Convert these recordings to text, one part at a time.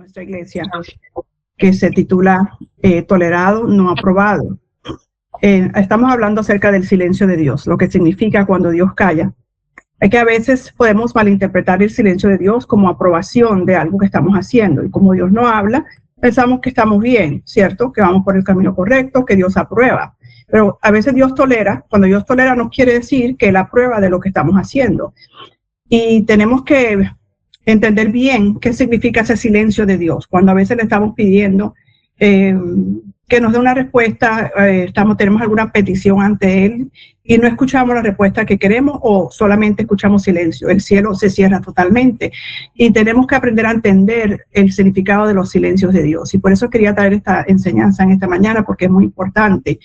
nuestra iglesia que se titula Tolerado, no aprobado. Estamos hablando acerca del silencio de Dios, lo que significa cuando Dios calla. Es que a veces podemos malinterpretar el silencio de Dios como aprobación de algo que estamos haciendo. Y como Dios no habla, pensamos que estamos bien, ¿cierto? Que vamos por el camino correcto, que Dios aprueba. Pero a veces Dios tolera. Cuando Dios tolera no quiere decir que Él aprueba de lo que estamos haciendo. Y tenemos que entender bien qué significa ese silencio de Dios. Cuando a veces le estamos pidiendo que nos dé una respuesta, tenemos alguna petición ante Él y no escuchamos la respuesta que queremos o solamente escuchamos silencio. El cielo se cierra totalmente y tenemos que aprender a entender el significado de los silencios de Dios. Y por eso quería traer esta enseñanza en esta mañana porque es muy importante.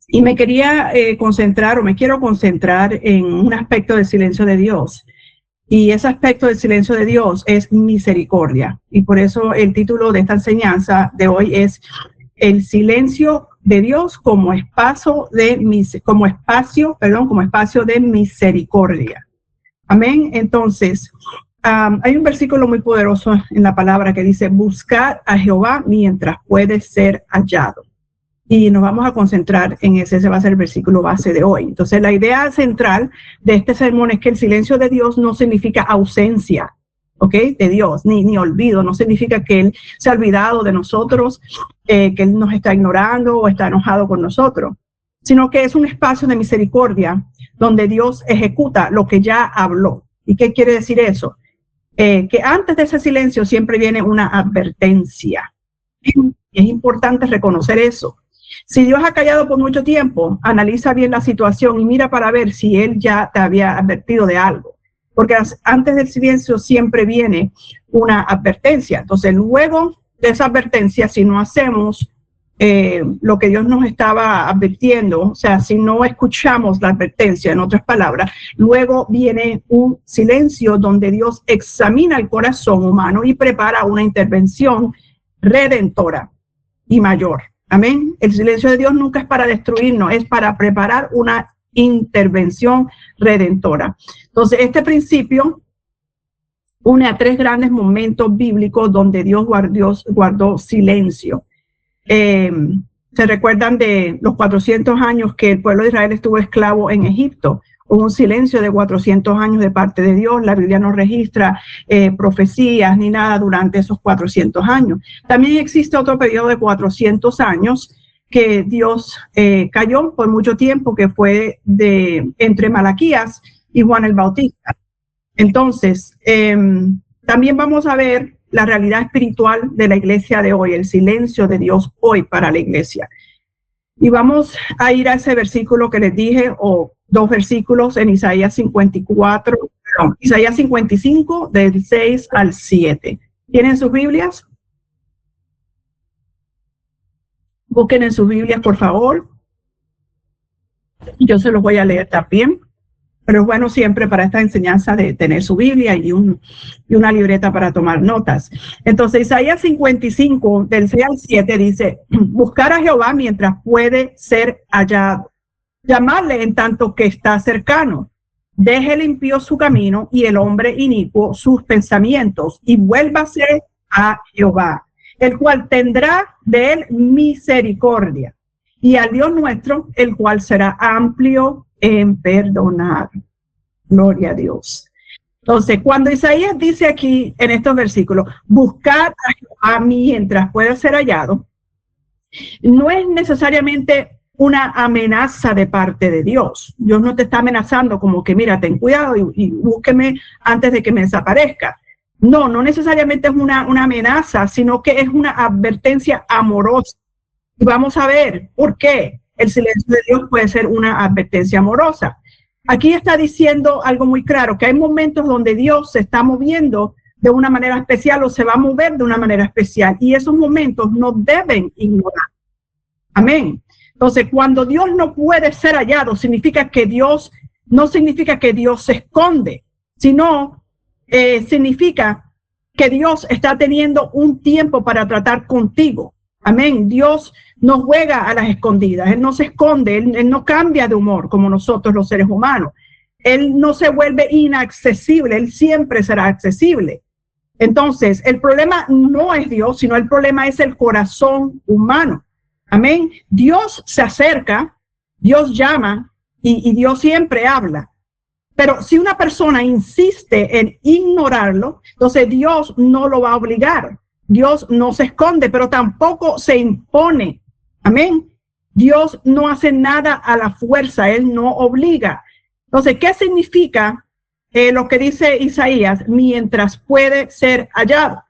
Y me quería me quiero concentrar en un aspecto del silencio de Dios. Y ese aspecto del silencio de Dios es misericordia. Y por eso el título de esta enseñanza de hoy es el silencio de Dios como espacio de misericordia. Amén. Entonces, hay un versículo muy poderoso en la palabra que dice, buscad a Jehová mientras puede ser hallado. Y nos vamos a concentrar en ese va a ser el versículo base de hoy. Entonces, la idea central de este sermón es que el silencio de Dios no significa ausencia, ¿ok? De Dios, ni olvido. No significa que Él se ha olvidado de nosotros, que Él nos está ignorando o está enojado con nosotros, sino que es un espacio de misericordia donde Dios ejecuta lo que ya habló. ¿Y qué quiere decir eso? Que antes de ese silencio siempre viene una advertencia. Y es importante reconocer eso. Si Dios ha callado por mucho tiempo, analiza bien la situación y mira para ver si Él ya te había advertido de algo. Porque antes del silencio siempre viene una advertencia. Entonces, luego de esa advertencia, si no hacemos lo que Dios nos estaba advirtiendo, o sea, si no escuchamos la advertencia, en otras palabras, luego viene un silencio donde Dios examina el corazón humano y prepara una intervención redentora y mayor. Amén. El silencio de Dios nunca es para destruirnos, es para preparar una intervención redentora. Entonces, este principio une a tres grandes momentos bíblicos donde Dios guardó silencio. Se recuerdan de los 400 años que el pueblo de Israel estuvo esclavo en Egipto. Hubo un silencio de 400 años de parte de Dios. La Biblia no registra profecías ni nada durante esos 400 años. También existe otro periodo de 400 años que Dios cayó por mucho tiempo, que fue entre Malaquías y Juan el Bautista. Entonces, también vamos a ver la realidad espiritual de la iglesia de hoy, el silencio de Dios hoy para la iglesia. Y vamos a ir a ese versículo que les dije, o dos versículos en Isaías 55, del 6 al 7. ¿Tienen sus Biblias? Busquen en sus Biblias, por favor. Yo se los voy a leer también. Pero es bueno siempre para esta enseñanza de tener su Biblia y una libreta para tomar notas. Entonces, Isaías 55, del 6 al 7, dice, buscar a Jehová mientras puede ser hallado. Llamarle en tanto que está cercano. Deje el impío su camino y el hombre inicuo sus pensamientos y vuélvase a Jehová, el cual tendrá de él misericordia. Y al Dios nuestro, el cual será amplio en perdonar. Gloria a Dios. Entonces, cuando Isaías dice aquí en estos versículos, buscar a Jehová mientras pueda ser hallado, no es necesariamente una amenaza de parte de Dios. Dios no te está amenazando como que, mira, ten cuidado y búsqueme antes de que me desaparezca. No necesariamente es una amenaza, sino que es una advertencia amorosa. Y vamos a ver por qué el silencio de Dios puede ser una advertencia amorosa. Aquí está diciendo algo muy claro, que hay momentos donde Dios se está moviendo de una manera especial o se va a mover de una manera especial. Y esos momentos no deben ignorar. Amén. Entonces, cuando Dios no puede ser hallado, no significa que Dios se esconde, sino significa que Dios está teniendo un tiempo para tratar contigo. Amén. Dios no juega a las escondidas. Él no se esconde. Él no cambia de humor como nosotros los seres humanos. Él no se vuelve inaccesible. Él siempre será accesible. Entonces, el problema no es Dios, sino el problema es el corazón humano. Amén. Dios se acerca, Dios llama y Dios siempre habla. Pero si una persona insiste en ignorarlo, entonces Dios no lo va a obligar. Dios no se esconde, pero tampoco se impone. Amén. Dios no hace nada a la fuerza, Él no obliga. Entonces, ¿qué significa lo que dice Isaías? Mientras puede ser hallado.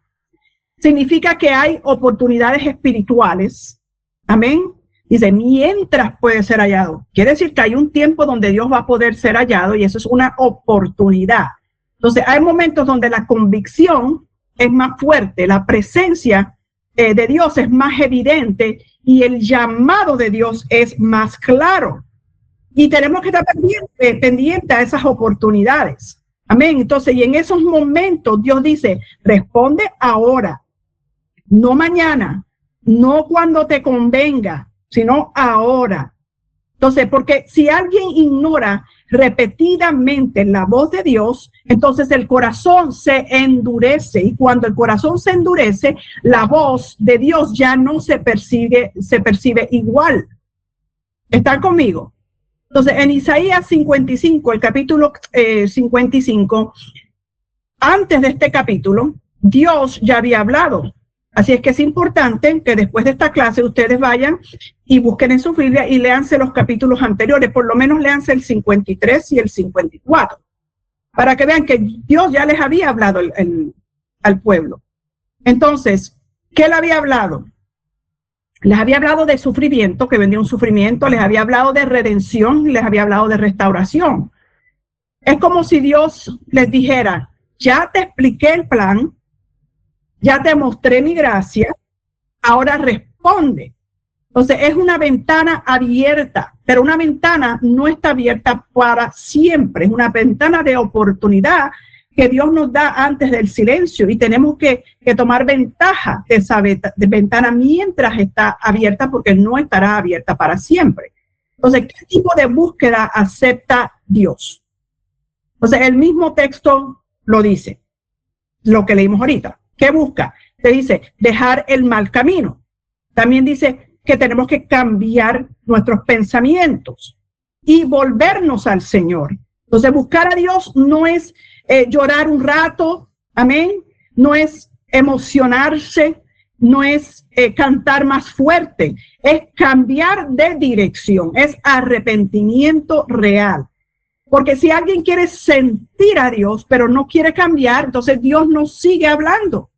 Significa que hay oportunidades espirituales. Amén. Dice, mientras puede ser hallado. Quiere decir que hay un tiempo donde Dios va a poder ser hallado y eso es una oportunidad. Entonces, hay momentos donde la convicción es más fuerte, la presencia de Dios es más evidente y el llamado de Dios es más claro. Y tenemos que estar pendiente a esas oportunidades. Amén. Entonces, y en esos momentos Dios dice, responde ahora, no mañana, no cuando te convenga, sino ahora. Entonces, porque si alguien ignora repetidamente la voz de Dios, entonces el corazón se endurece. Y cuando el corazón se endurece, la voz de Dios ya no se percibe igual. ¿Están conmigo? Entonces, en Isaías 55, el capítulo 55, antes de este capítulo, Dios ya había hablado. Así es que es importante que después de esta clase ustedes vayan y busquen en su Biblia y léanse los capítulos anteriores, por lo menos léanse el 53 y el 54, para que vean que Dios ya les había hablado al pueblo. Entonces, ¿qué le había hablado? Les había hablado de sufrimiento, que vendría un sufrimiento, les había hablado de redención, les había hablado de restauración. Es como si Dios les dijera, ya te expliqué el plan, ya te mostré mi gracia, ahora responde. Entonces es una ventana abierta, pero una ventana no está abierta para siempre, es una ventana de oportunidad que Dios nos da antes del silencio y tenemos que tomar ventaja de esa ventana mientras está abierta, porque no estará abierta para siempre. Entonces, ¿qué tipo de búsqueda acepta Dios? Entonces, el mismo texto lo dice, lo que leímos ahorita. ¿Qué busca? Te dice, dejar el mal camino. También dice que tenemos que cambiar nuestros pensamientos y volvernos al Señor. Entonces, buscar a Dios no es llorar un rato, amén, no es emocionarse, no es cantar más fuerte, es cambiar de dirección, es arrepentimiento real. Porque si alguien quiere sentir a Dios, pero no quiere cambiar, entonces Dios no sigue hablando.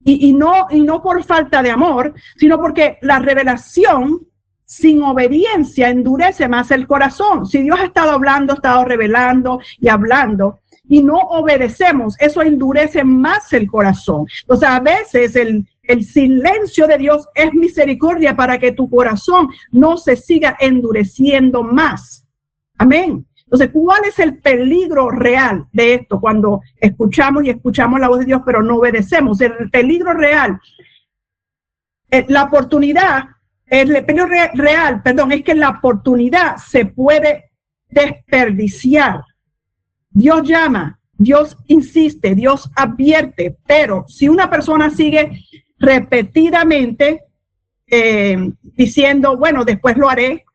Y no por falta de amor, sino porque la revelación sin obediencia endurece más el corazón. Si Dios ha estado hablando, ha estado revelando y hablando, y no obedecemos, eso endurece más el corazón. O sea, a veces el silencio de Dios es misericordia para que tu corazón no se siga endureciendo más. Amén. Entonces, ¿cuál es el peligro real de esto cuando escuchamos la voz de Dios, pero no obedecemos? El peligro real, la oportunidad, el peligro real, es que la oportunidad se puede desperdiciar. Dios llama, Dios insiste, Dios advierte, pero si una persona sigue repetidamente diciendo, bueno, después lo haré,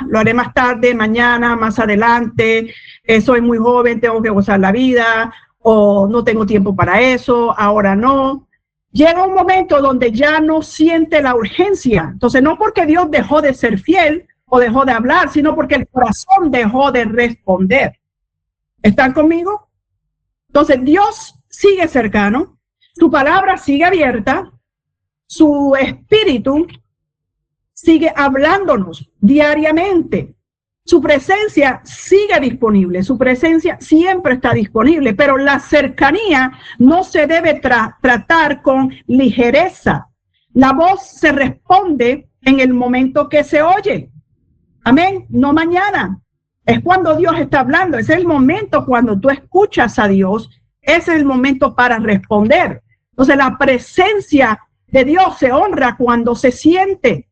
lo haré más tarde, mañana, más adelante, soy muy joven, tengo que gozar la vida, o no tengo tiempo para eso, ahora no. Llega un momento donde ya no siente la urgencia. Entonces, no porque Dios dejó de ser fiel o dejó de hablar, sino porque el corazón dejó de responder. ¿Están conmigo? Entonces, Dios sigue cercano, su palabra sigue abierta, su espíritu sigue hablándonos diariamente. Su presencia sigue disponible, su presencia siempre está disponible, pero la cercanía no se debe tratar con ligereza. La voz se responde en el momento que se oye. Amén, no mañana. Es cuando Dios está hablando, es el momento cuando tú escuchas a Dios, es el momento para responder. Entonces la presencia de Dios se honra cuando se siente.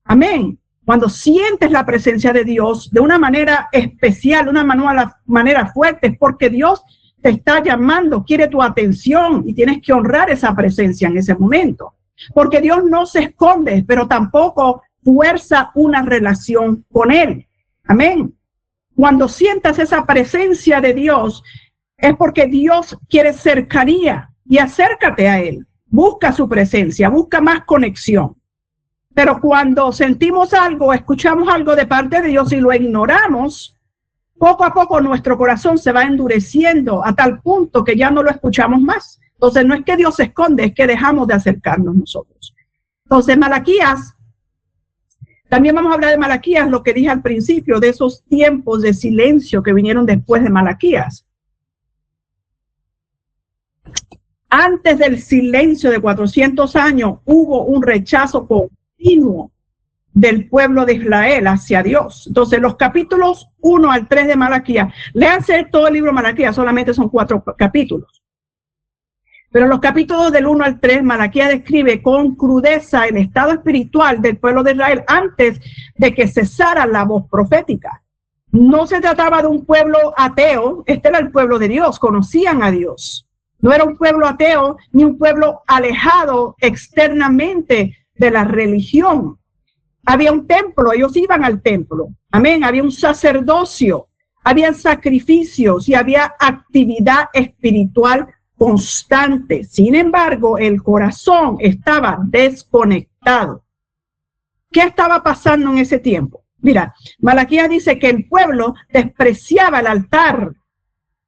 Amén. Cuando sientes la presencia de Dios de una manera especial, de una manera fuerte, es porque Dios te está llamando, quiere tu atención y tienes que honrar esa presencia en ese momento. Porque Dios no se esconde, pero tampoco fuerza una relación con Él. Amén. Cuando sientas esa presencia de Dios, es porque Dios quiere cercanía y acércate a Él. Busca su presencia, busca más conexión. Pero cuando sentimos algo, escuchamos algo de parte de Dios y lo ignoramos, poco a poco nuestro corazón se va endureciendo a tal punto que ya no lo escuchamos más. Entonces no es que Dios se esconde, es que dejamos de acercarnos nosotros. Entonces Malaquías, también vamos a hablar de Malaquías, lo que dije al principio, de esos tiempos de silencio que vinieron después de Malaquías. Antes del silencio de 400 años hubo un rechazo continuo del pueblo de Israel hacia Dios. Entonces los capítulos 1 al 3 de Malaquías, léanse todo el libro de Malaquías, solamente son 4 capítulos. Pero los capítulos del 1 al 3, Malaquías describe con crudeza el estado espiritual del pueblo de Israel antes de que cesara la voz profética. No se trataba de un pueblo ateo, este era el pueblo de Dios, conocían a Dios. No era un pueblo ateo ni un pueblo alejado externamente de la religión. Había un templo, ellos iban al templo. Amén, había un sacerdocio, había sacrificios y había actividad espiritual constante. Sin embargo, el corazón estaba desconectado. ¿Qué estaba pasando en ese tiempo? Mira, Malaquías dice que el pueblo despreciaba el altar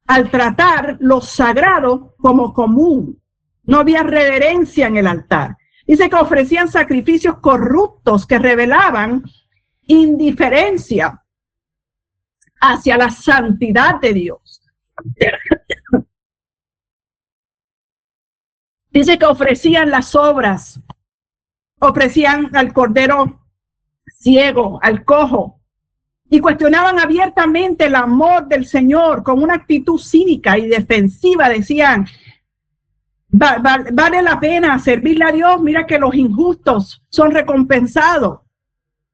al tratar lo sagrado como común. No había reverencia en el altar. Dice que ofrecían sacrificios corruptos que revelaban indiferencia hacia la santidad de Dios. Dice que ofrecían las obras, ofrecían al cordero ciego, al cojo, y cuestionaban abiertamente el amor del Señor con una actitud cínica y defensiva. Decían, vale la pena servirle a Dios, mira que los injustos son recompensados.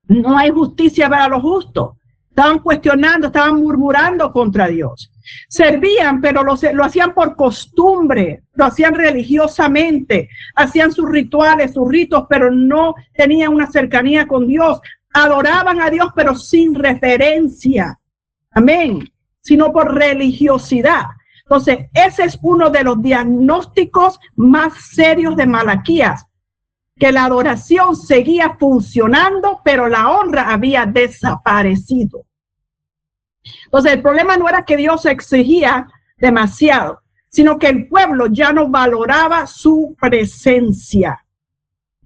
No hay justicia para los justos. Estaban cuestionando, estaban murmurando contra Dios. Servían, pero lo hacían por costumbre, lo hacían religiosamente, hacían sus rituales, sus ritos, pero no tenían una cercanía con Dios. Adoraban a Dios, pero sin referencia. Amén. Sino por religiosidad. Entonces, ese es uno de los diagnósticos más serios de Malaquías, que la adoración seguía funcionando, pero la honra había desaparecido. Entonces, el problema no era que Dios exigía demasiado, sino que el pueblo ya no valoraba su presencia,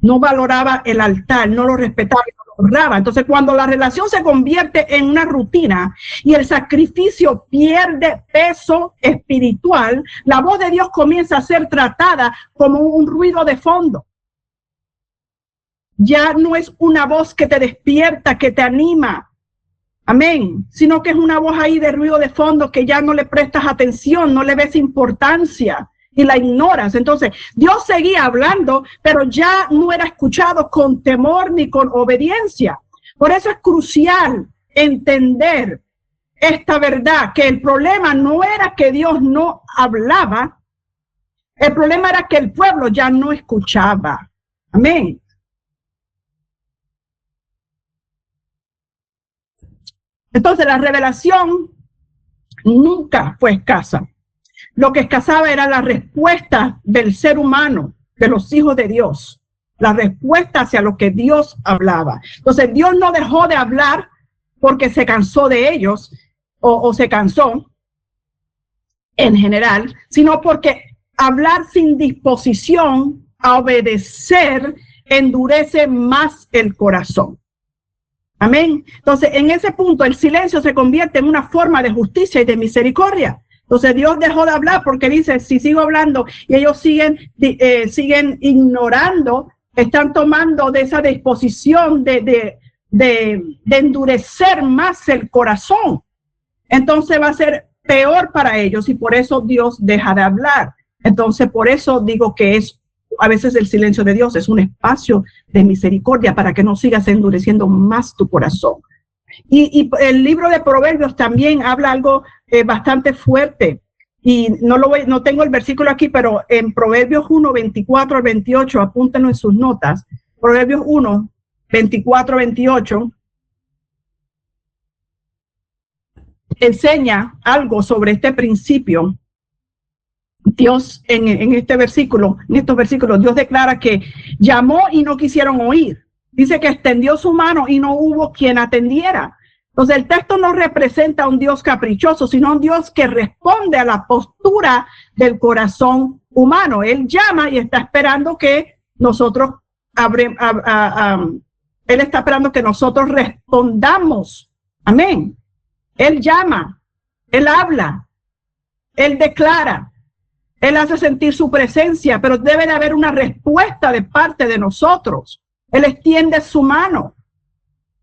no valoraba el altar, no lo respetaba, no lo honraba. Entonces, cuando la relación se convierte en una rutina y el sacrificio pierde peso espiritual, la voz de Dios comienza a ser tratada como un ruido de fondo. Ya no es una voz que te despierta, que te anima. Amén. Sino que es una voz ahí de ruido de fondo que ya no le prestas atención, no le ves importancia y la ignoras. Entonces, Dios seguía hablando, pero ya no era escuchado con temor ni con obediencia. Por eso es crucial entender esta verdad, que el problema no era que Dios no hablaba, el problema era que el pueblo ya no escuchaba. Amén. Entonces la revelación nunca fue escasa. Lo que escasaba era la respuesta del ser humano, de los hijos de Dios, la respuesta hacia lo que Dios hablaba. Entonces Dios no dejó de hablar porque se cansó de ellos o se cansó en general, sino porque hablar sin disposición a obedecer endurece más el corazón. Amén. Entonces, en ese punto, el silencio se convierte en una forma de justicia y de misericordia. Entonces, Dios dejó de hablar porque dice, si sigo hablando y ellos siguen ignorando, están tomando de esa disposición de endurecer más el corazón. Entonces va a ser peor para ellos y por eso Dios deja de hablar. Entonces, por eso digo que a veces el silencio de Dios es un espacio de misericordia para que no sigas endureciendo más tu corazón. Y el libro de Proverbios también habla algo bastante fuerte. y no tengo el versículo aquí, pero en Proverbios 1, 24 al 28, apúntenlo en sus notas. Proverbios 1, 24, 28, enseña algo sobre este principio. Dios en estos versículos, Dios declara que llamó y no quisieron oír. Dice que extendió su mano y no hubo quien atendiera. Entonces el texto no representa a un Dios caprichoso, sino a un Dios que responde a la postura del corazón humano. Él llama y está esperando que nosotros Él está esperando que nosotros respondamos. Amén. Él llama, Él habla, Él declara. Él hace sentir su presencia, pero debe de haber una respuesta de parte de nosotros. Él extiende su mano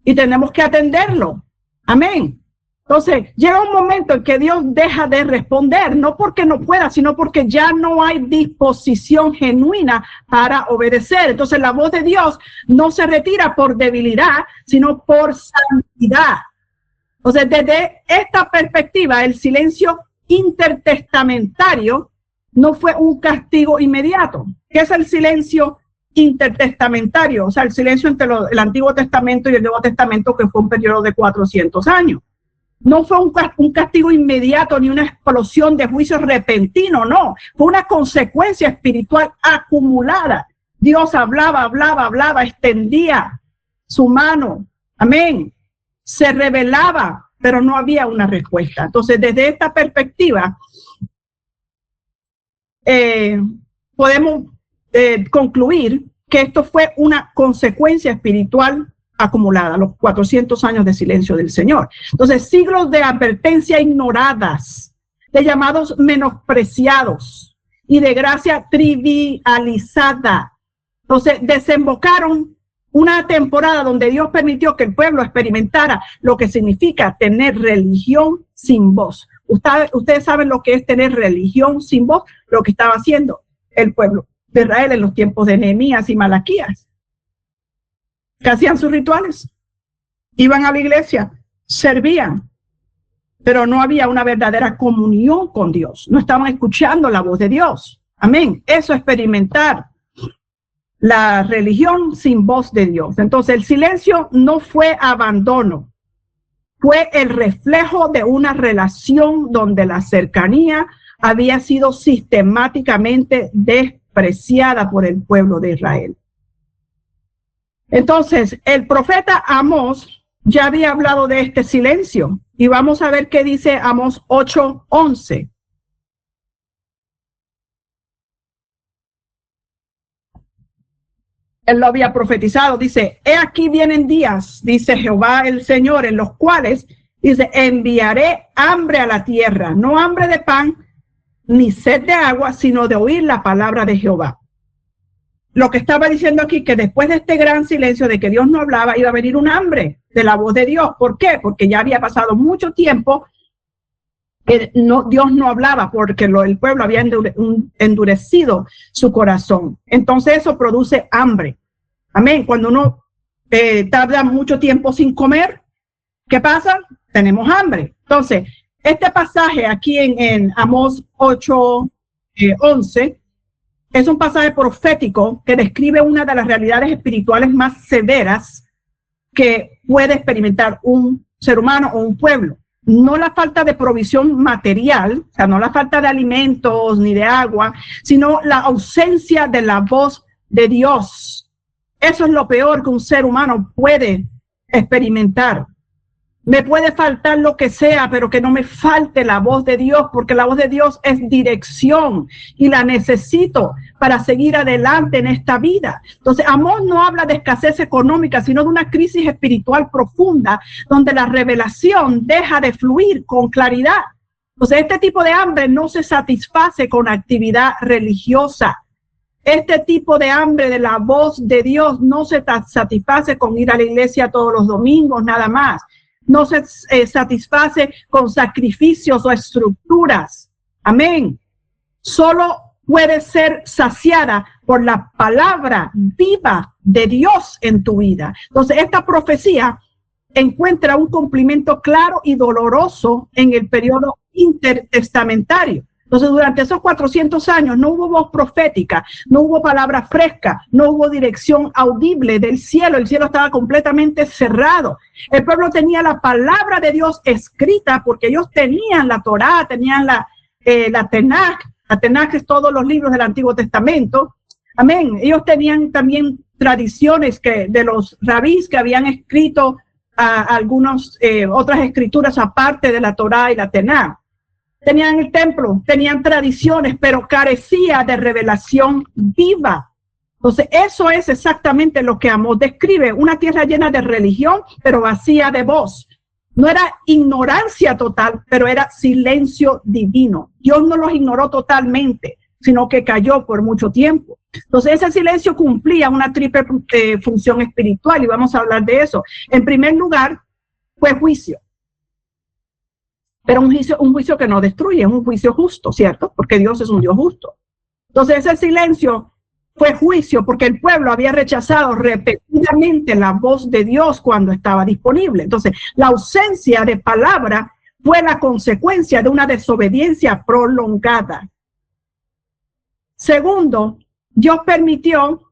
y tenemos que atenderlo. Amén. Entonces, llega un momento en que Dios deja de responder, no porque no pueda, sino porque ya no hay disposición genuina para obedecer. Entonces, la voz de Dios no se retira por debilidad, sino por santidad. Entonces, desde esta perspectiva, el silencio intertestamentario no fue un castigo inmediato. ¿Qué es el silencio intertestamentario? O sea, el silencio entre el Antiguo Testamento y el Nuevo Testamento, que fue un periodo de 400 años. No fue un castigo inmediato ni una explosión de juicio repentino, no. Fue una consecuencia espiritual acumulada. Dios hablaba, extendía su mano. Amén. Se revelaba, pero no había una respuesta. Entonces, desde esta perspectiva, podemos concluir que esto fue una consecuencia espiritual acumulada, los 400 años de silencio del Señor. Entonces, siglos de advertencia ignoradas, de llamados menospreciados y de gracia trivializada. Entonces, desembocaron una temporada donde Dios permitió que el pueblo experimentara lo que significa tener religión sin voz. Ustedes saben lo que es tener religión sin voz, lo que estaba haciendo el pueblo de Israel en los tiempos de Nehemías y Malaquías. Que hacían sus rituales, iban a la iglesia, servían, pero no había una verdadera comunión con Dios. No estaban escuchando la voz de Dios. Amén. Eso es experimentar la religión sin voz de Dios. Entonces, el silencio no fue abandono. Fue el reflejo de una relación donde la cercanía había sido sistemáticamente despreciada por el pueblo de Israel. Entonces, el profeta Amós ya había hablado de este silencio y vamos a ver qué dice Amós 8:11. Él lo había profetizado, dice, he aquí vienen días, dice Jehová el Señor, en los cuales, dice, enviaré hambre a la tierra, no hambre de pan, ni sed de agua, sino de oír la palabra de Jehová. Lo que estaba diciendo aquí, que después de este gran silencio de que Dios no hablaba, iba a venir un hambre de la voz de Dios. ¿Por qué? Porque ya había pasado mucho tiempo que Dios no hablaba, porque el pueblo había endurecido su corazón. Entonces eso produce hambre. Amén. Cuando uno tarda mucho tiempo sin comer, ¿qué pasa? Tenemos hambre. Entonces, este pasaje aquí en Amós 8:11 es un pasaje profético que describe una de las realidades espirituales más severas que puede experimentar un ser humano o un pueblo. No la falta de provisión material, o sea, no la falta de alimentos ni de agua, sino la ausencia de la voz de Dios. Eso es lo peor que un ser humano puede experimentar. Me puede faltar lo que sea, pero que no me falte la voz de Dios, porque la voz de Dios es dirección y la necesito para seguir adelante en esta vida. Entonces, Amós no habla de escasez económica, sino de una crisis espiritual profunda, donde la revelación deja de fluir con claridad. Entonces, este tipo de hambre no se satisface con actividad religiosa. Este tipo de hambre de la voz de Dios no se satisface con ir a la iglesia todos los domingos, nada más. No se satisface con sacrificios o estructuras. Amén. Solo puede ser saciada por la palabra viva de Dios en tu vida. Entonces, esta profecía encuentra un cumplimiento claro y doloroso en el periodo intertestamentario. Entonces, durante esos 400 años no hubo voz profética, no hubo palabra fresca, no hubo dirección audible del cielo. El cielo estaba completamente cerrado. El pueblo tenía la palabra de Dios escrita porque ellos tenían la Torá, tenían la Tenach. La Tenach es todos los libros del Antiguo Testamento. Amén. Ellos tenían también tradiciones de los rabís que habían escrito algunas otras escrituras aparte de la Torá y la Tenach. Tenían el templo, tenían tradiciones, pero carecía de revelación viva. Entonces, eso es exactamente lo que Amós describe, una tierra llena de religión, pero vacía de voz. No era ignorancia total, pero era silencio divino. Dios no los ignoró totalmente, sino que cayó por mucho tiempo. Entonces, ese silencio cumplía una triple función espiritual, y vamos a hablar de eso. En primer lugar, fue juicio. Pero un juicio que no destruye, es un juicio justo, ¿cierto? Porque Dios es un Dios justo. Entonces ese silencio fue juicio porque el pueblo había rechazado repetidamente la voz de Dios cuando estaba disponible. Entonces la ausencia de palabra fue la consecuencia de una desobediencia prolongada. Segundo, Dios permitió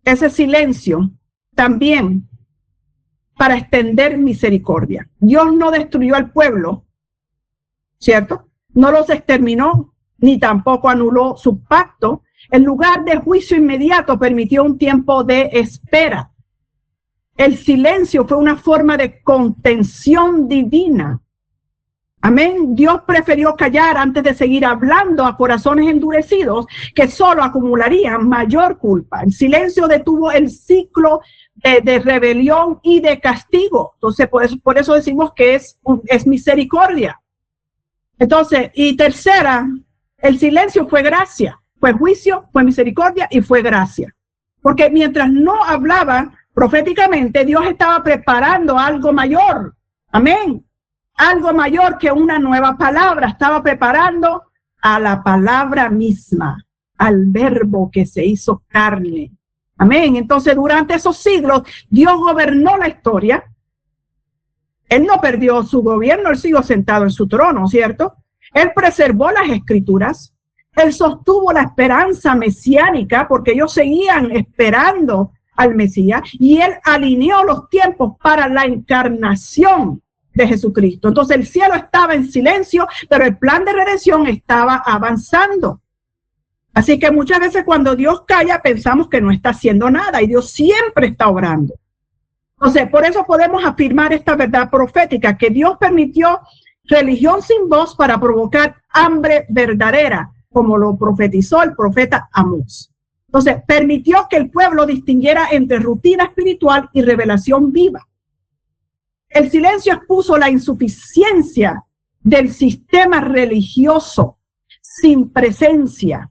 ese silencio también para extender misericordia. Dios no destruyó al pueblo, ¿cierto? No los exterminó, ni tampoco anuló su pacto. En lugar de juicio inmediato, permitió un tiempo de espera. El silencio fue una forma de contención divina. Amén. Dios prefirió callar antes de seguir hablando a corazones endurecidos que solo acumularían mayor culpa. El silencio detuvo el ciclo de rebelión y de castigo. Entonces, por eso decimos que es misericordia. Entonces, y tercera, el silencio fue gracia. Fue juicio, fue misericordia y fue gracia. Porque mientras no hablaba proféticamente, Dios estaba preparando algo mayor. Amén. Algo mayor que una nueva palabra. Estaba preparando a la palabra misma, al verbo que se hizo carne. Amén. Entonces, durante esos siglos, Dios gobernó la historia. Él no perdió su gobierno, él siguió sentado en su trono, ¿cierto? Él preservó las escrituras. Él sostuvo la esperanza mesiánica porque ellos seguían esperando al Mesías, y él alineó los tiempos para la encarnación de Jesucristo. Entonces el cielo estaba en silencio, pero el plan de redención estaba avanzando. Así que muchas veces cuando Dios calla pensamos que no está haciendo nada, y Dios siempre está obrando. Entonces por eso podemos afirmar esta verdad profética, que Dios permitió religión sin voz para provocar hambre verdadera, como lo profetizó el profeta Amós. Entonces permitió que el pueblo distinguiera entre rutina espiritual y revelación viva. El silencio expuso la insuficiencia del sistema religioso sin presencia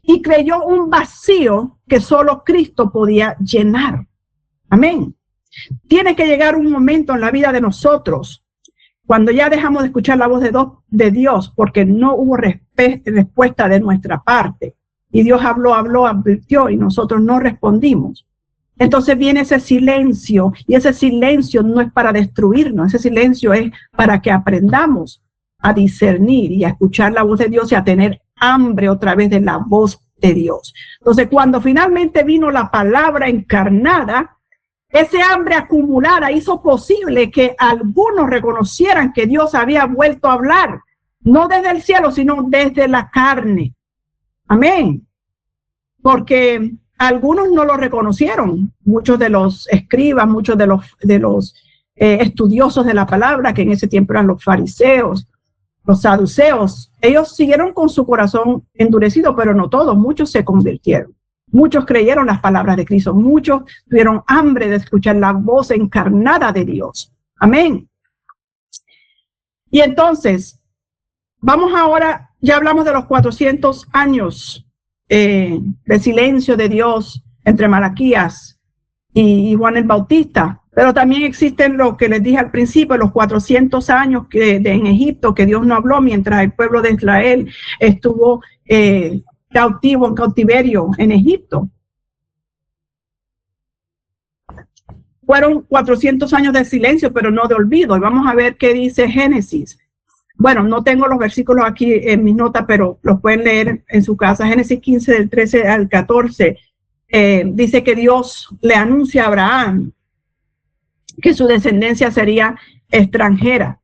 y creyó un vacío que solo Cristo podía llenar. Amén. Tiene que llegar un momento en la vida de nosotros cuando ya dejamos de escuchar la voz de Dios porque no hubo respuesta de nuestra parte. Y Dios habló, advirtió, y nosotros no respondimos. Entonces viene ese silencio, y ese silencio no es para destruirnos, ese silencio es para que aprendamos a discernir y a escuchar la voz de Dios y a tener hambre otra vez de la voz de Dios. Entonces cuando finalmente vino la palabra encarnada, ese hambre acumulada hizo posible que algunos reconocieran que Dios había vuelto a hablar, no desde el cielo, sino desde la carne. Amén. Porque algunos no lo reconocieron, muchos de los escribas, muchos de los estudiosos de la palabra, que en ese tiempo eran los fariseos, los saduceos, ellos siguieron con su corazón endurecido, pero no todos, muchos se convirtieron. Muchos creyeron las palabras de Cristo, muchos tuvieron hambre de escuchar la voz encarnada de Dios. Amén. Y entonces, vamos ahora, ya hablamos de los 400 años de silencio de Dios entre Malaquías y Juan el Bautista, pero también existen lo que les dije al principio, los 400 años en Egipto que Dios no habló mientras el pueblo de Israel estuvo cautivo, en cautiverio en Egipto. Fueron 400 años de silencio, pero no de olvido. Y vamos a ver qué dice Génesis. Bueno, no tengo los versículos aquí en mis notas, pero los pueden leer en su casa. Génesis 15, del 13 al 14, dice que Dios le anuncia a Abraham que su descendencia sería extranjera,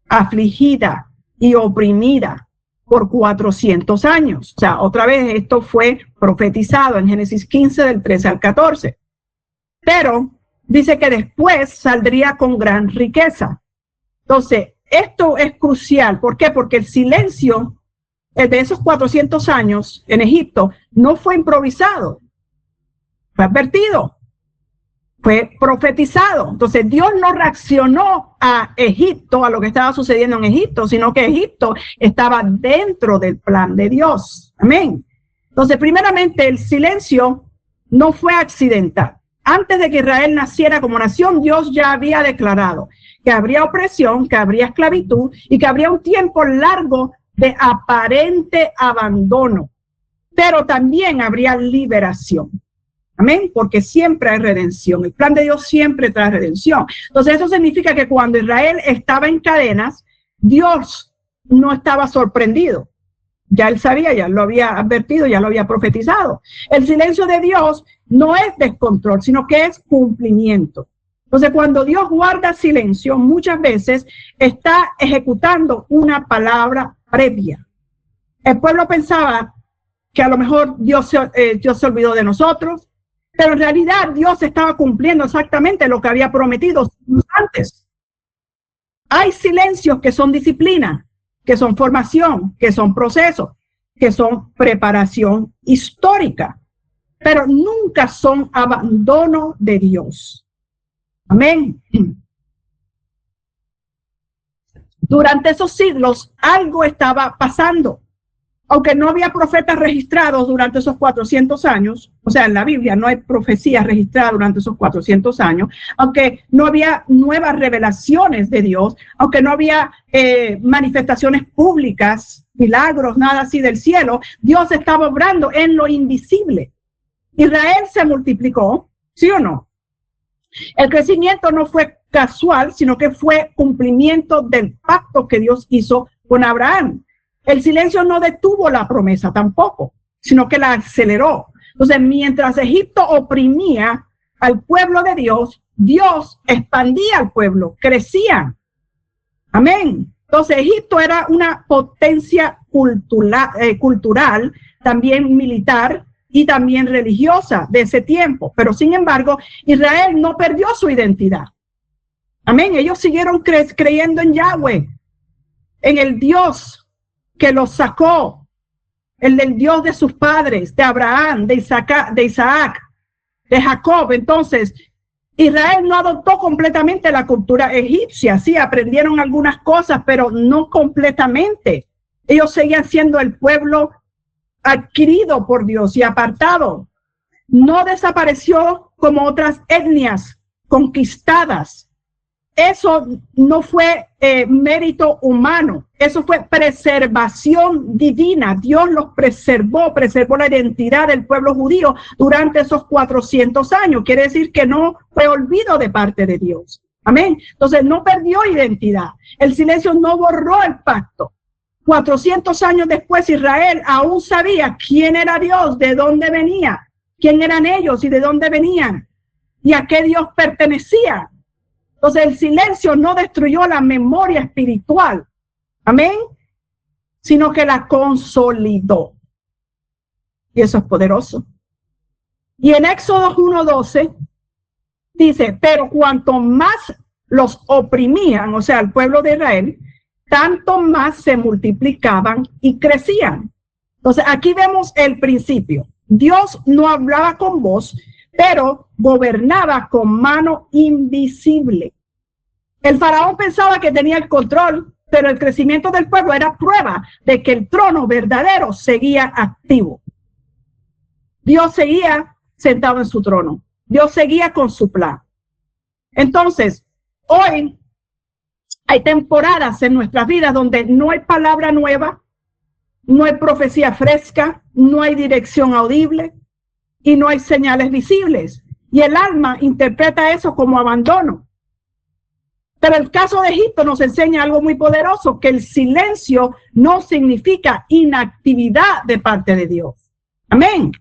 afligida y oprimida por 400 años. O sea, otra vez esto fue profetizado en Génesis 15, del 13 al 14. Pero dice que después saldría con gran riqueza. Entonces, esto es crucial. ¿Por qué? Porque el silencio de esos 400 años en Egipto no fue improvisado, fue advertido, fue profetizado. Entonces, Dios no reaccionó a Egipto, a lo que estaba sucediendo en Egipto, sino que Egipto estaba dentro del plan de Dios. Amén. Entonces, primeramente, el silencio no fue accidental. Antes de que Israel naciera como nación, Dios ya había declarado que habría opresión, que habría esclavitud y que habría un tiempo largo de aparente abandono, pero también habría liberación. Amén, porque siempre hay redención. El plan de Dios siempre trae redención. Entonces eso significa que cuando Israel estaba en cadenas, Dios no estaba sorprendido. Ya él sabía, ya lo había advertido, ya lo había profetizado. El silencio de Dios no es descontrol, sino que es cumplimiento. Entonces, cuando Dios guarda silencio, muchas veces está ejecutando una palabra previa. El pueblo pensaba que a lo mejor Dios se olvidó de nosotros, pero en realidad Dios estaba cumpliendo exactamente lo que había prometido antes. Hay silencios que son disciplina, que son formación, que son procesos, que son preparación histórica, pero nunca son abandono de Dios. Amén. Durante esos siglos algo estaba pasando. Aunque no había profetas registrados durante esos 400 años, o sea, en la Biblia no hay profecías registradas durante esos 400 años, aunque no había nuevas revelaciones de Dios, aunque no había manifestaciones públicas, milagros, nada así del cielo, Dios estaba obrando en lo invisible. Israel se multiplicó, ¿sí o no? El crecimiento no fue casual, sino que fue cumplimiento del pacto que Dios hizo con Abraham. El silencio no detuvo la promesa tampoco, sino que la aceleró. Entonces, mientras Egipto oprimía al pueblo de Dios, Dios expandía al pueblo, crecía. Amén. Entonces, Egipto era una potencia cultural, también militar, y también religiosa de ese tiempo. Pero sin embargo, Israel no perdió su identidad. Amén. Ellos siguieron creyendo en Yahweh, en el Dios que los sacó, el del Dios de sus padres, de Abraham, de Isaac, de Jacob. Entonces, Israel no adoptó completamente la cultura egipcia. Sí, aprendieron algunas cosas, pero no completamente. Ellos seguían siendo el pueblo adquirido por Dios y apartado. No desapareció como otras etnias conquistadas. Eso no fue mérito humano, eso fue preservación divina. Dios los preservó la identidad del pueblo judío durante esos 400 años. Quiere decir que no fue olvido de parte de Dios. Amén. Entonces no perdió identidad. El silencio no borró el pacto. 400 años después, Israel aún sabía quién era Dios, de dónde venía, quién eran ellos y de dónde venían y a qué Dios pertenecía. Entonces, el silencio no destruyó la memoria espiritual, amén, sino que la consolidó. Y eso es poderoso. Y en Éxodo 1:12 dice, pero cuanto más los oprimían, o sea, el pueblo de Israel, tanto más se multiplicaban y crecían. Entonces, aquí vemos el principio. Dios no hablaba con voz, pero gobernaba con mano invisible. El faraón pensaba que tenía el control, pero el crecimiento del pueblo era prueba de que el trono verdadero seguía activo. Dios seguía sentado en su trono. Dios seguía con su plan. Entonces, hoy hay temporadas en nuestras vidas donde no hay palabra nueva, no hay profecía fresca, no hay dirección audible y no hay señales visibles. Y el alma interpreta eso como abandono. Pero el caso de Egipto nos enseña algo muy poderoso, que el silencio no significa inactividad de parte de Dios. Amén.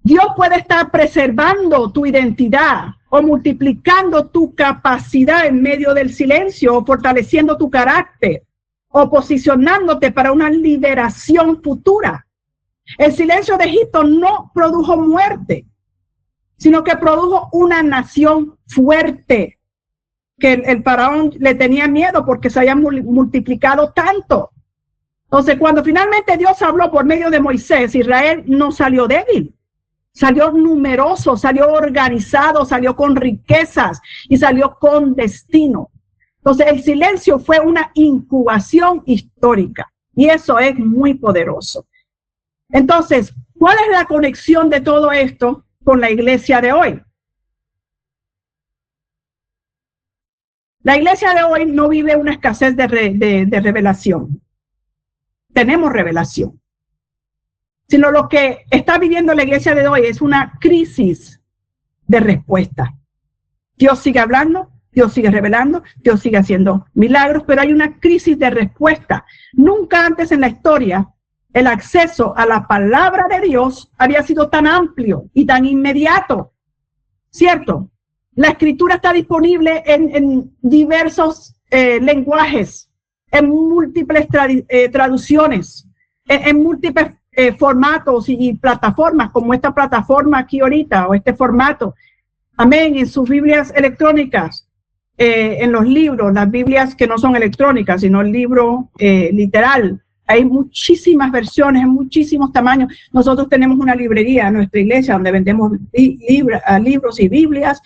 Dios puede estar preservando tu identidad o multiplicando tu capacidad en medio del silencio, o fortaleciendo tu carácter, o posicionándote para una liberación futura. El silencio de Egipto no produjo muerte, sino que produjo una nación fuerte, que el faraón le tenía miedo porque se habían multiplicado tanto. Entonces, cuando finalmente Dios habló por medio de Moisés, Israel no salió débil. Salió numeroso, salió organizado, salió con riquezas y salió con destino. Entonces, el silencio fue una incubación histórica y eso es muy poderoso. Entonces, ¿cuál es la conexión de todo esto con la iglesia de hoy? La iglesia de hoy no vive una escasez de revelación. Tenemos revelación. Sino lo que está viviendo la iglesia de hoy es una crisis de respuesta. Dios sigue hablando, Dios sigue revelando, Dios sigue haciendo milagros, pero hay una crisis de respuesta. Nunca antes en la historia el acceso a la palabra de Dios había sido tan amplio y tan inmediato, ¿cierto? La escritura está disponible en diversos lenguajes, en múltiples traducciones, en múltiples formatos y plataformas, como esta plataforma aquí ahorita, o este formato. Amén, en sus Biblias electrónicas, en los libros, las Biblias que no son electrónicas, sino el libro literal. Hay muchísimas versiones, en muchísimos tamaños. Nosotros tenemos una librería en nuestra iglesia donde vendemos libros y Biblias,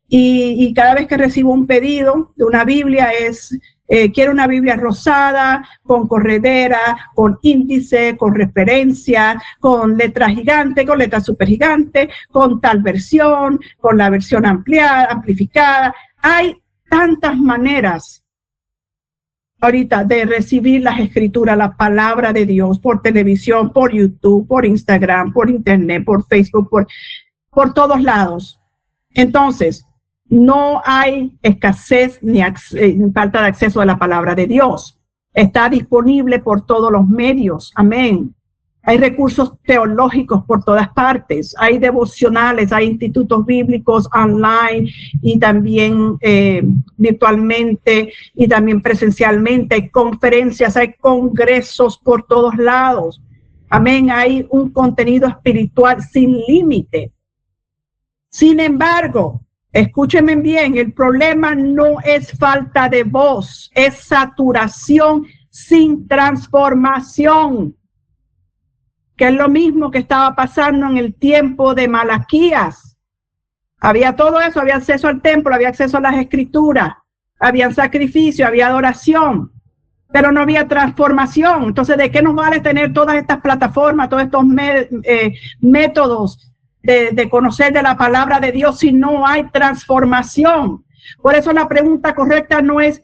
y cada vez que recibo un pedido de una Biblia es... quiero una Biblia rosada, con corredera, con índice, con referencia, con letra gigante, con letra super gigante, con tal versión, con la versión amplificada. Hay tantas maneras ahorita de recibir las escrituras, la palabra de Dios, por televisión, por YouTube, por Instagram, por Internet, por Facebook, por todos lados. Entonces, no hay escasez ni falta de acceso a la palabra de Dios. Está disponible por todos los medios. Amén. Hay recursos teológicos por todas partes. Hay devocionales, hay institutos bíblicos online y también virtualmente y también presencialmente. Hay conferencias, hay congresos por todos lados. Amén. Hay un contenido espiritual sin límite. Sin embargo, escúchenme bien, el problema no es falta de voz, es saturación sin transformación, que es lo mismo que estaba pasando en el tiempo de Malaquías. Había todo eso, había acceso al templo, había acceso a las escrituras, había sacrificio, había adoración, pero no había transformación. Entonces, ¿de qué nos vale tener todas estas plataformas, todos estos métodos de conocer de la palabra de Dios si no hay transformación? Por eso la pregunta correcta no es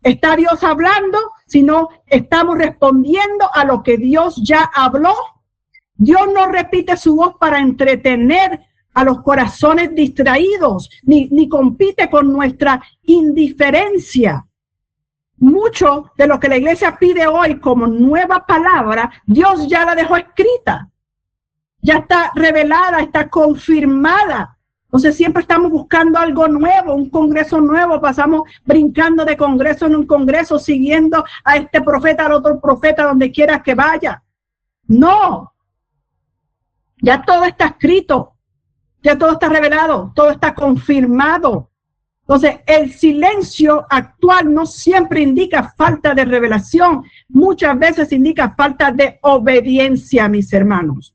¿está Dios hablando? Sino ¿estamos respondiendo a lo que Dios ya habló? Dios no repite su voz para entretener a los corazones distraídos, ni compite con nuestra indiferencia. Mucho de lo que la iglesia pide hoy como nueva palabra, Dios ya la dejó escrita. Ya está revelada, está confirmada. Entonces siempre estamos buscando algo nuevo, un congreso nuevo, pasamos brincando de congreso en un congreso, siguiendo a este profeta, al otro profeta, donde quiera que vaya. No, ya todo está escrito, ya todo está revelado, todo está confirmado. Entonces el silencio actual no siempre indica falta de revelación, muchas veces indica falta de obediencia, mis hermanos.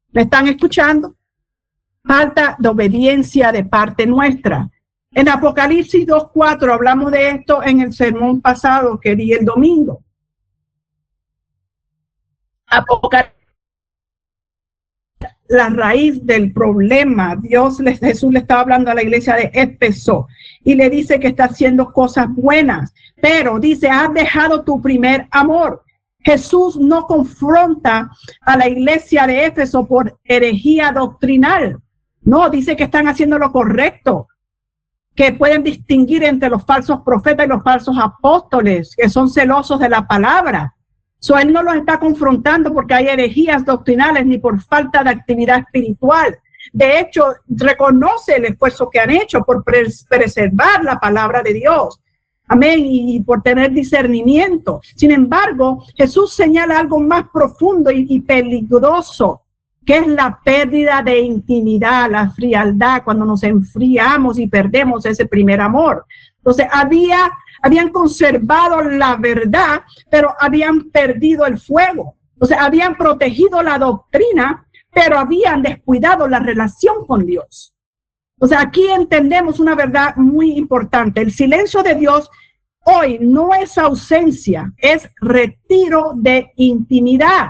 ¿Me están escuchando? Falta de obediencia de parte nuestra. En Apocalipsis 2:4 hablamos de esto en el sermón pasado que di el domingo. Apocalipsis, la raíz del problema. Jesús le estaba hablando a la iglesia de Éfeso y le dice que está haciendo cosas buenas, pero dice, has dejado tu primer amor. Jesús no confronta a la iglesia de Éfeso por herejía doctrinal. No, dice que están haciendo lo correcto. que pueden distinguir entre los falsos profetas y los falsos apóstoles, que son celosos de la palabra. Él no los está confrontando porque hay herejías doctrinales ni por falta de actividad espiritual. De hecho, reconoce el esfuerzo que han hecho por preservar la palabra de Dios. Amén, y por tener discernimiento. Sin embargo, Jesús señala algo más profundo y peligroso, que es la pérdida de intimidad, la frialdad, cuando nos enfriamos y perdemos ese primer amor. Entonces, habían conservado la verdad, pero habían perdido el fuego. Entonces, habían protegido la doctrina, pero habían descuidado la relación con Dios. O sea, aquí entendemos una verdad muy importante. El silencio de Dios hoy no es ausencia, es retiro de intimidad.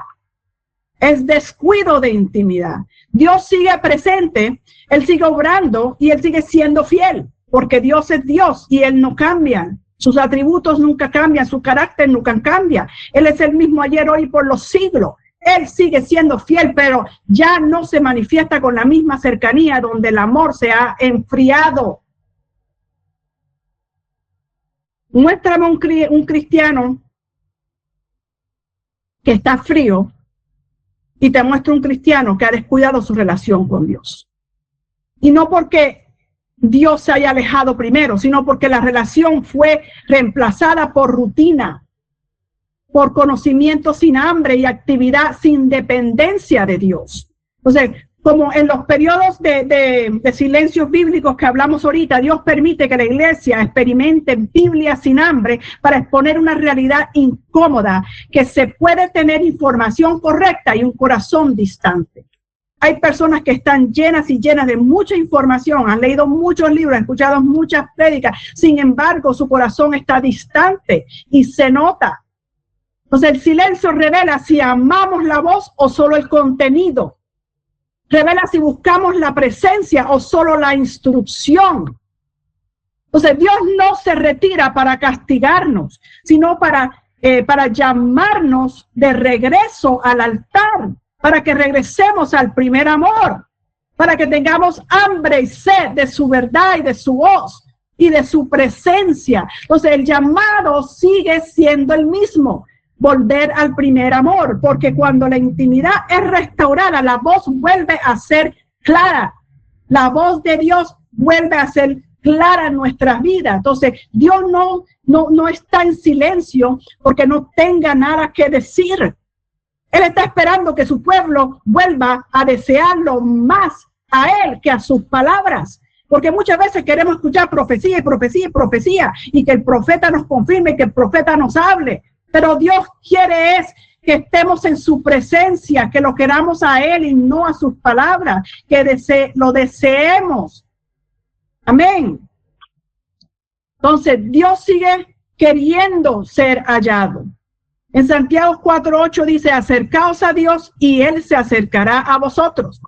Es descuido de intimidad. Dios sigue presente, Él sigue obrando y Él sigue siendo fiel, porque Dios es Dios y Él no cambia. Sus atributos nunca cambian, su carácter nunca cambia. Él es el mismo ayer, hoy, por los siglos. Él sigue siendo fiel, pero ya no se manifiesta con la misma cercanía, donde el amor se ha enfriado. Muéstrame un cristiano que está frío y te muestro un cristiano que ha descuidado su relación con Dios. Y no porque Dios se haya alejado primero, sino porque la relación fue reemplazada por rutina, por conocimiento sin hambre y actividad sin dependencia de Dios. Entonces, como en los periodos de silencios bíblicos que hablamos ahorita, Dios permite que la iglesia experimente Biblia sin hambre para exponer una realidad incómoda, que se puede tener información correcta y un corazón distante. Hay personas que están llenas y llenas de mucha información, han leído muchos libros, han escuchado muchas prédicas, sin embargo, su corazón está distante y se nota. Entonces, el silencio revela si amamos la voz o solo el contenido. Revela si buscamos la presencia o solo la instrucción. Entonces, Dios no se retira para castigarnos, sino para llamarnos de regreso al altar, para que regresemos al primer amor, para que tengamos hambre y sed de su verdad y de su voz y de su presencia. Entonces, el llamado sigue siendo el mismo. Volver al primer amor, porque cuando la intimidad es restaurada, la voz vuelve a ser clara. La voz de Dios vuelve a ser clara en nuestras vidas. Entonces, Dios no está en silencio porque no tenga nada que decir. Él está esperando que su pueblo vuelva a desearlo más a Él que a sus palabras. Porque muchas veces queremos escuchar profecía y profecía y profecía, y que el profeta nos confirme, que el profeta nos hable. Pero Dios quiere es que estemos en su presencia, que lo queramos a Él y no a sus palabras, que lo deseemos. Amén. Entonces, Dios sigue queriendo ser hallado. En Santiago 4:8 dice, acercaos a Dios y Él se acercará a vosotros.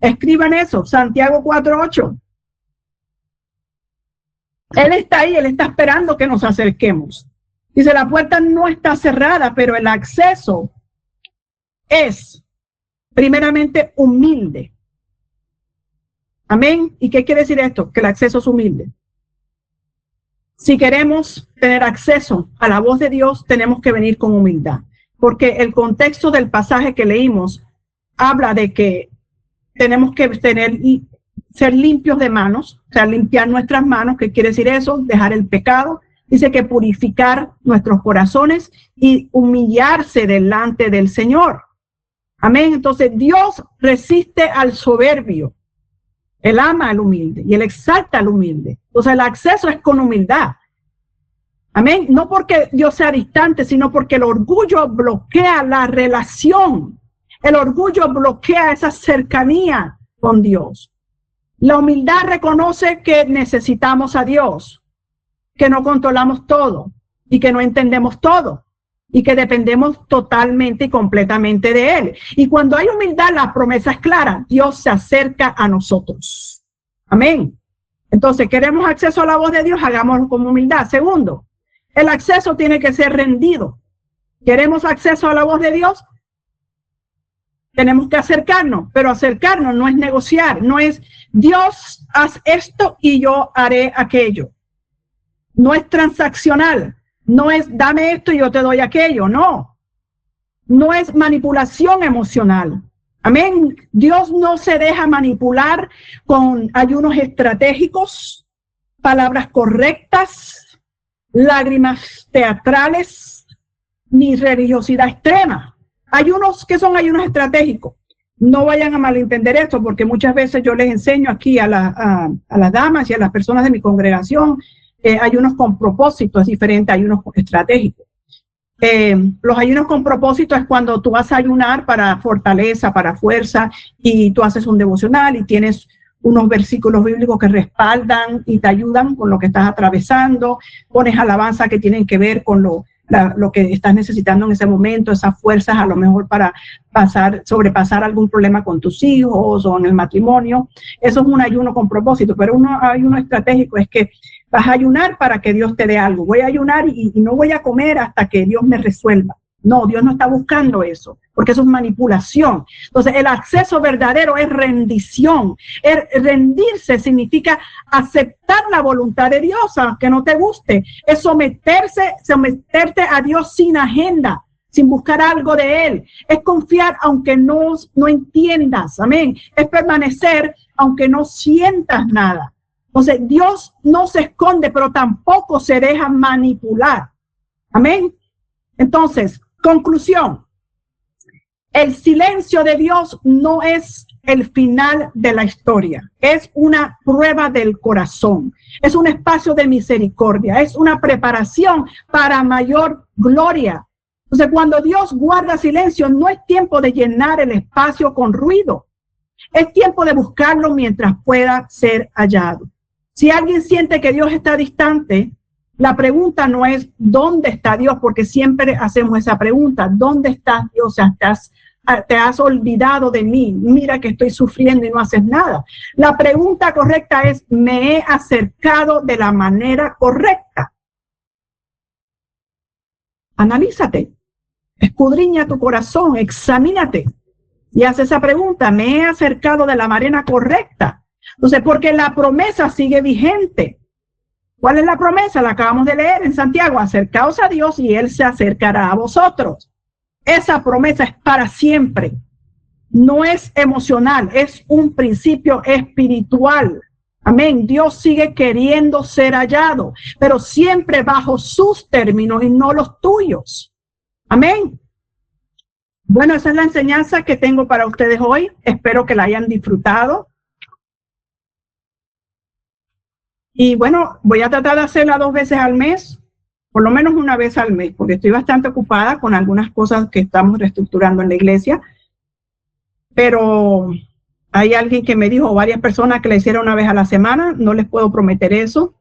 Escriban eso, Santiago 4:8. Él está ahí, Él está esperando que nos acerquemos. Dice, la puerta no está cerrada, pero el acceso es primeramente humilde. Amén. ¿Y qué quiere decir esto? Que el acceso es humilde. Si queremos tener acceso a la voz de Dios, tenemos que venir con humildad. Porque el contexto del pasaje que leímos habla de que tenemos que ser limpios de manos, o sea, limpiar nuestras manos. ¿Qué quiere decir eso? Dejar el pecado. Dice que purificar nuestros corazones y humillarse delante del Señor. Amén. Entonces, Dios resiste al soberbio. Él ama al humilde y Él exalta al humilde. Entonces, el acceso es con humildad. Amén. No porque Dios sea distante, sino porque el orgullo bloquea la relación. El orgullo bloquea esa cercanía con Dios. La humildad reconoce que necesitamos a Dios, que no controlamos todo y que no entendemos todo y que dependemos totalmente y completamente de Él. Y cuando hay humildad, la promesa es clara. Dios se acerca a nosotros. Amén. Entonces, ¿queremos acceso a la voz de Dios? Hagámoslo con humildad. Segundo, el acceso tiene que ser rendido. ¿Queremos acceso a la voz de Dios? Tenemos que acercarnos, pero acercarnos no es negociar, no es Dios, haz esto y yo haré aquello. No es transaccional, no es dame esto y yo te doy aquello, no. No es manipulación emocional. Amén. Dios no se deja manipular con ayunos estratégicos, palabras correctas, lágrimas teatrales, ni religiosidad extrema. Ayunos que son ayunos estratégicos. No vayan a malentender esto, porque muchas veces yo les enseño aquí a las damas y a las personas de mi congregación ayunos con propósito, es diferente a ayunos estratégicos. Los ayunos con propósito es cuando tú vas a ayunar para fortaleza, para fuerza, y tú haces un devocional y tienes unos versículos bíblicos que respaldan y te ayudan con lo que estás atravesando, pones alabanza que tienen que ver con lo que estás necesitando en ese momento, esas fuerzas a lo mejor para sobrepasar algún problema con tus hijos o en el matrimonio. Eso es un ayuno con propósito, pero un ayuno estratégico es que vas a ayunar para que Dios te dé algo. Voy a ayunar y no voy a comer hasta que Dios me resuelva. No, Dios no está buscando eso, porque eso es manipulación. Entonces, el acceso verdadero es rendición. Rendirse significa aceptar la voluntad de Dios, aunque no te guste. Es someterte a Dios sin agenda, sin buscar algo de Él. Es confiar aunque no entiendas. Amén. Es permanecer aunque no sientas nada. Entonces, Dios no se esconde, pero tampoco se deja manipular. Amén. Entonces, conclusión. El silencio de Dios no es el final de la historia. Es una prueba del corazón. Es un espacio de misericordia. Es una preparación para mayor gloria. Entonces, cuando Dios guarda silencio, no es tiempo de llenar el espacio con ruido. Es tiempo de buscarlo mientras pueda ser hallado. Si alguien siente que Dios está distante, la pregunta no es ¿dónde está Dios? Porque siempre hacemos esa pregunta. ¿Dónde estás, Dios? Te has olvidado de mí. Mira que estoy sufriendo y no haces nada. La pregunta correcta es ¿me he acercado de la manera correcta? Analízate. Escudriña tu corazón. Examínate. Y haz esa pregunta. ¿Me he acercado de la manera correcta? Entonces, porque la promesa sigue vigente. ¿Cuál es la promesa? La acabamos de leer en Santiago. Acercaos a Dios y Él se acercará a vosotros. Esa promesa es para siempre. No es emocional, es un principio espiritual. Amén. Dios sigue queriendo ser hallado, pero siempre bajo sus términos y no los tuyos. Amén. Bueno, esa es la enseñanza que tengo para ustedes hoy. Espero que la hayan disfrutado. Y bueno, voy a tratar de hacerla 2 veces al mes, por lo menos una vez al mes, porque estoy bastante ocupada con algunas cosas que estamos reestructurando en la iglesia. Pero hay alguien que me dijo, varias personas que la hicieron una vez a la semana, no les puedo prometer eso.